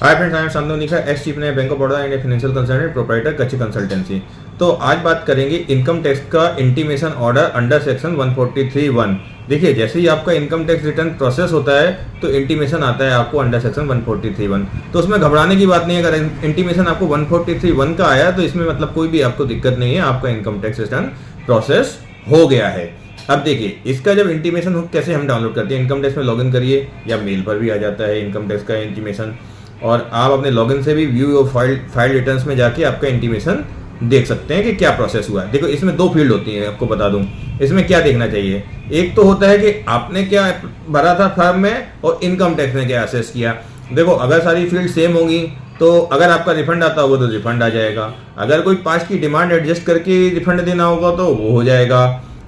Hi friends, I am Shantanu Nikha, ex chief Bank of Baroda and financial consultant proprietor Kachchi consultancy. तो आज बात करेंगे income tax का इंटीमेशन ऑर्डर अंडर सेक्शन 143(1). देखिए, जैसे ही आपका इनकम टैक्स रिटर्न प्रोसेस होता है तो इंटीमेशन आता है आपको अंडर सेक्शन 143(1). तो उसमें घबराने की बात नहीं है। अगर इंटीमेशन आपको 143(1) का आया तो इसमें मतलब कोई भी आपको दिक्कत नहीं है, आपका इनकम टैक्स रिटर्न प्रोसेस हो गया है। अब देखिए, इसका जब इंटीमेशन कैसे हम डाउनलोड करते हैं, इनकम टैक्स में लॉगिन करिए या मेल पर भी आ जाता है इनकम टैक्स का इंटीमेशन, और आप अपने लॉगिन से भी व्यू योर फाइल रिटर्न्स में जाके आपका इंटीमेशन देख सकते हैं कि क्या प्रोसेस हुआ है। देखो, इसमें दो फील्ड होती है, आपको बता दूं। इसमें क्या देखना चाहिए, एक तो होता है कि आपने क्या भरा था फर्म में और इनकम टैक्स ने क्या असेस किया। देखो, अगर सारी फील्ड सेम होगी तो अगर आपका रिफंड आता होगा तो रिफंड आ जाएगा, अगर कोई पास्ट की डिमांड एडजस्ट करके रिफंड देना होगा तो वो हो जाएगा,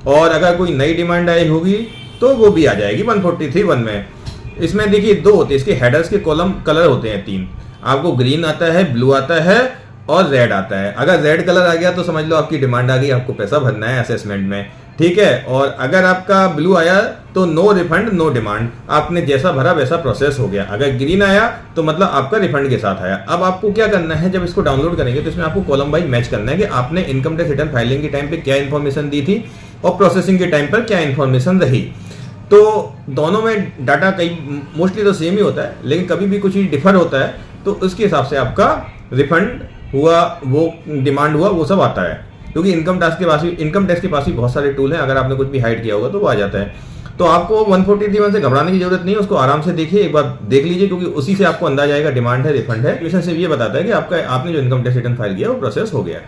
और अगर कोई नई डिमांड आई होगी तो वो भी आ जाएगी 143(1) में। इसमें देखिए दो होते हैं, इसके हेडर्स के कॉलम कलर होते हैं तीन। आपको ग्रीन आता है, ब्लू आता है और रेड आता है। अगर रेड कलर आ गया तो समझ लो आपकी डिमांड आ गई, आपको पैसा भरना है असेसमेंट में, ठीक है। और अगर आपका ब्लू आया तो नो रिफंड नो डिमांड, आपने जैसा भरा वैसा प्रोसेस हो गया। अगर ग्रीन आया तो मतलब आपका रिफंड के साथ आया। अब आपको क्या करना है, जब इसको डाउनलोड करेंगे तो इसमें आपको कॉलम वाइज मैच करना है कि आपने इनकम टैक्स रिटर्न फाइलिंग के टाइम पे क्या इन्फॉर्मेशन दी थी और प्रोसेसिंग के टाइम पर क्या इन्फॉर्मेशन रही। तो दोनों में डाटा कई मोस्टली तो सेम ही होता है, लेकिन कभी भी कुछ डिफर होता है तो उसके हिसाब से आपका रिफंड हुआ, वो डिमांड हुआ, वो सब आता है। क्योंकि इनकम टैक्स के पास भी बहुत सारे टूल हैं, अगर आपने कुछ भी हाइड किया होगा तो वो आ जाता है। तो आपको 143(1) से घबराने की जरूरत नहीं है, उसको आराम से देखिए, एक बार देख लीजिए, क्योंकि उसी से आपको अंदाजा आएगा डिमांड है रिफंड है। ट्यूशन से ये बताता है कि आपने जो इनकम टैक्स रिटर्न फाइल किया वो प्रोसेस हो गया है।